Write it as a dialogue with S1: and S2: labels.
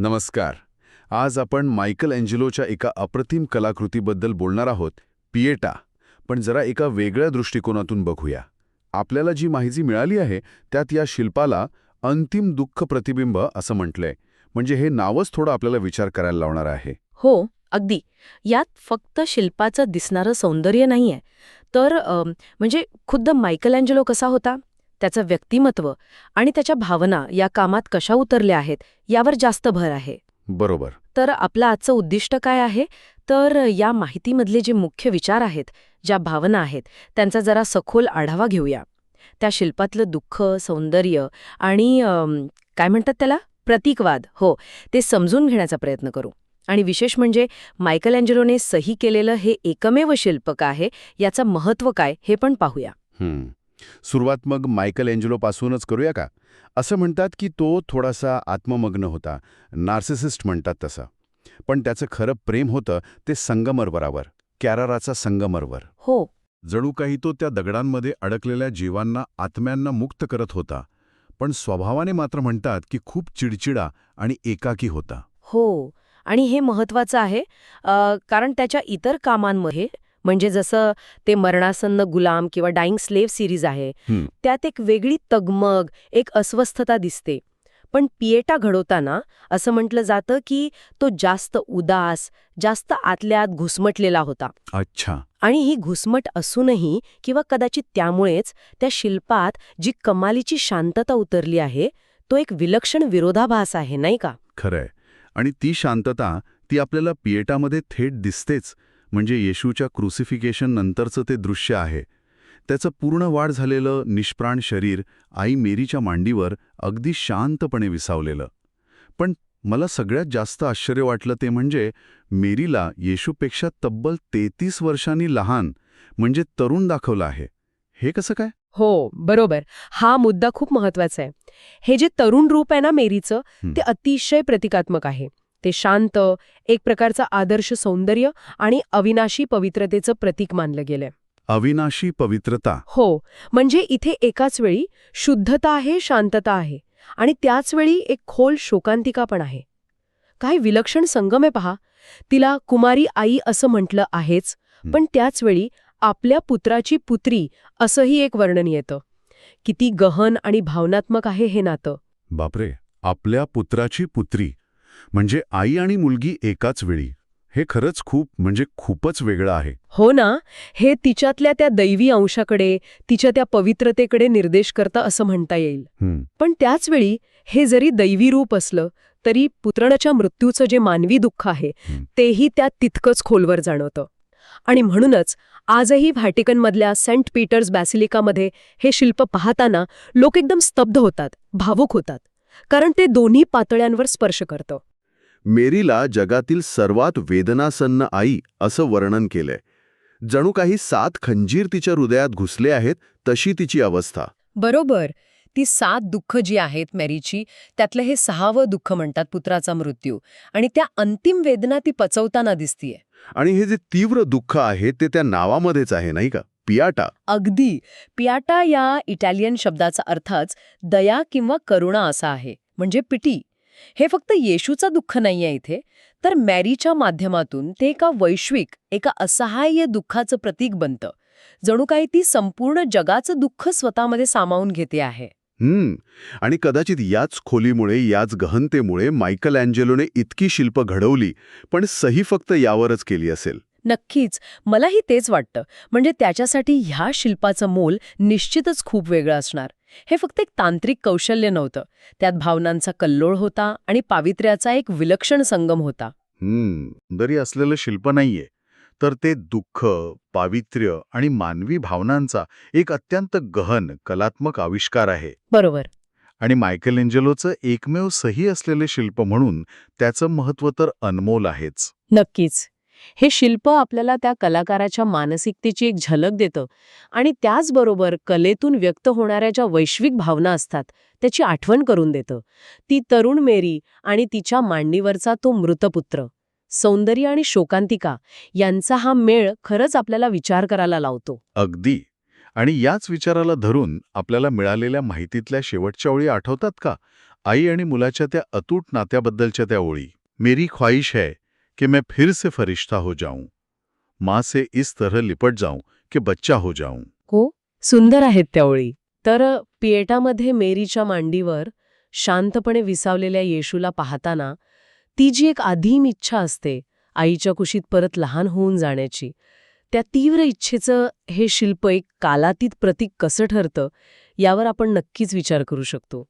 S1: नमस्कार. आज आपण मायकल एंजेलोच्या एका अप्रतिम कलाकृतीबद्दल बोलणार आहोत, पिएटा. पण जरा एका वेगळ्या दृष्टिकोनातून बघूया. आपल्याला जी माहिती मिळाली आहे त्यात या शिल्पाला अंतिम दुःख प्रतिबिंब असं म्हटलंय. म्हणजे हे नावच थोडं आपल्याला विचार करायला लावणार आहे.
S2: हो, अगदी. यात फक्त शिल्पाचं दिसणारं सौंदर्य नाहीये, तर म्हणजे खुद्द मायकलएंजेलो कसा होता, त्याचं व्यक्तिमत्व आणि त्याच्या भावना या कामात कशा उतरल्या आहेत, यावर जास्त भर आहे.
S1: बरोबर.
S2: तर आपलं आजचं उद्दिष्ट काय आहे? तर या माहितीमधले जे मुख्य विचार आहेत, ज्या भावना आहेत, त्यांचा जरा सखोल आढावा घेऊया. त्या शिल्पातलं दुःख, सौंदर्य आणि काय म्हणतात त्याला? प्रतीकवाद, हो, ते समजून घेण्याचा प्रयत्न करू. आणि विशेष म्हणजे मायकलएंजेलोने सही केलेलं हे एकमेव शिल्प का आहे, याचं महत्त्व काय, हे पण पाहूया.
S1: सुरुवात मग मायकल एंजेलोपासूनच करूया का? असं म्हणतात की तो थोडासा आत्ममग्न होता, नार्सिसिस्ट म्हणतात तसं. पण त्याचं खरं प्रेम होतं ते संगमरवरावर, कॅराराचा संगमरवर.
S2: हो,
S1: जणू काही तो त्या दगडांमध्ये अडकलेल्या जीवांना, आत्म्यांना मुक्त करत होता. पण स्वभावाने मात्र म्हणतात की खूप चिडचिडा आणि एकाकी होता.
S2: हो. आणि हे महत्वाचं आहे, कारण त्याच्या इतर कामांमध्ये, म्हणजे जसं ते मरणासन्न गुलाम किंवा डाईंग स्लेव्ह सिरीज आहे, त्यात एक वेगळी तगमग, एक अस्वस्थता दिसते. पण पिएटा घडवताना असं म्हटलं जातं की तो जास्त उदास, जास्त आतल्या आत घुसमटलेला होता.
S1: अच्छा.
S2: आणि ही घुसमट असूनही किंवा कदाचित त्यामुळेच त्या शिल्पात जी कमालीची शांतता उतरली आहे, तो एक विलक्षण विरोधाभास आहे, नाही का?
S1: खरंय. आणि ती शांतता ती आपल्याला पिएटामध्ये थेट दिसतेच. म्हणजे येशूच्या क्रुसिफिकेशन नंतरचं ते दृश्य आहे. त्याचं पूर्ण वाढ झालेलं निष्प्राण शरीर आई मेरीच्या मांडीवर अगदी शांतपणे विसावलेलं. पण मला सगळ्यात जास्त आश्चर्य वाटलं ते म्हणजे मेरीला येशूपेक्षा तब्बल 33 वर्षांनी लहान, म्हणजे तरुण दाखवलं आहे. हे कसं काय?
S2: हो, बरोबर. हा मुद्दा खूप महत्वाचा आहे. हे जे तरुण रूप आहे ना मेरीचं, ते अतिशय प्रतिकात्मक आहे. ते शांत, एक प्रकारचा आदर्श सौंदर्य आणि अविनाशी पवित्रतेचं प्रतीक मानलं गेलंय.
S1: अविनाशी पवित्रता.
S2: हो, म्हणजे इथे एकाच वेळी शुद्धता आहे, शांतता आहे आणि त्याच वेळी एक खोल शोकांतिका पण आहे. काय विलक्षण संगम आहे पहा. तिला कुमारी आई असं म्हटलं आहेच, पण त्याच वेळी आपल्या पुत्राची पुत्री असंही एक वर्णन येतं. किती गहन आणि भावनात्मक आहे हे नातं.
S1: बापरे, आपल्या पुत्राची पुत्री म्हणजे आई आणि मुलगी एकाच वेळी. हे खरंच खूपच वेगळं आहे.
S2: हो ना, हे तिच्यातल्या त्या दैवी अंशाकडे, तिच्या त्या पवित्रतेकडे निर्देश करतं असं म्हणता येईल. पण त्याचवेळी हे जरी दैवी रूप असलं तरी पुत्राच्या मृत्यूचं जे मानवी दुःख आहे तेही त्यात तितकंच खोलवर जाणवतं. आणि म्हणूनच आजही व्हॅटिकनमधल्या सेंट पीटर्स बॅसिलिकामध्ये हे शिल्प पाहताना लोक एकदम स्तब्ध होतात, भावुक होतात, कारण ते दोन्ही पातळ्यांवर स्पर्श करतं.
S1: मेरीला जगातील सर्वात वेदनासन्न आई असं वर्णन केलंय. जणू काही 7 खंजीर तिच्या हृदयात घुसले आहेत तशी तिची अवस्था.
S2: बरोबर. ती 7 दुःख जी आहेत मेरीची, त्यातलं हे 6वं दुःख म्हणतात पुत्राचा मृत्यू, आणि त्या अंतिम वेदना ती पचवताना दिसतीये.
S1: आणि हे जे तीव्र दुःख आहे ते त्या नावामध्येच आहे, नाही का? पियाटा.
S2: अगदी. पियाटा या इटालियन शब्दाचा अर्थच दया किंवा करुणा असा आहे, म्हणजे पिटी. हे फक्त येशूचं दुःख नाहीये इथे, तर मॅरीच्या माध्यमातून ते एका वैश्विक, एका असहाय्य दुःखाचं प्रतीक बनतं. जणू काही ती संपूर्ण जगाचं दुःख स्वतःमध्ये सामावून घेते आहे.
S1: आणि कदाचित याच खोलीमुळे, याच गहनतेमुळे मायकल एंजेलोने इतकी शिल्प घडवली, पण सही फक्त यावरच केली असेल.
S2: नक्कीच, मलाही तेच वाटतं. म्हणजे त्याच्यासाठी ह्या शिल्पाचं मोल निश्चितच खूप वेगळं असणार. हे फक्त एक तांत्रिक कौशल्य नव्हतं, त्यात भावनांचा कल्लोळ होता आणि पावित्र्याचा एक विलक्षण संगम होता.
S1: दरी असलेलं शिल्प नाहीये, तर ते दुःख, पावित्र्य आणि मानवी भावनांचा एक अत्यंत गहन कलात्मक आविष्कार आहे.
S2: बरोबर.
S1: आणि मायकल एंजेलोचं एकमेव सही असलेले शिल्प म्हणून त्याचं महत्त्व तर अनमोल आहेच.
S2: नक्कीच. हे शिल्प आपल्याला त्या कलाकाराच्या मानसिकतेची एक झलक देतं आणि त्याचबरोबर कलेतून व्यक्त होणाऱ्या ज्या वैश्विक भावना असतात त्याची आठवण करून देतं. ती तरुण मेरी आणि तिच्या मांडीवरचा तो मृतपुत्र, सौंदर्य आणि शोकांतिका यांचा हा मेळ खरंच आपल्याला विचार करायला लावतो.
S1: अगदी. आणि याच विचाराला धरून आपल्याला मिळालेल्या माहितीतल्या शेवटच्या ओळी आठवतात का? आई आणि मुलाच्या त्या अतूट नात्याबद्दलच्या त्या ओळी. मेरी ख्वाहिश है कि मैं फिर से फरिश्ता हो जाऊं, माँ से इस तरह लिपट जाऊं कि बच्चा हो जाऊं.
S2: हो, सुंदर आहेत त्या ओळी. तर पिएटामध्ये मेरीच्या मांडीवर शांतपणे विसावलेल्या येशूला पाहताना ती जी एक आधीम इच्छा असते आईच्या कुशीत परत लहान होऊन जाण्याची, त्या तीव्र इच्छेचं हे शिल्प एक कालातीत प्रतीक कसं ठरतं यावर आपण नक्कीच विचार करू शकतो.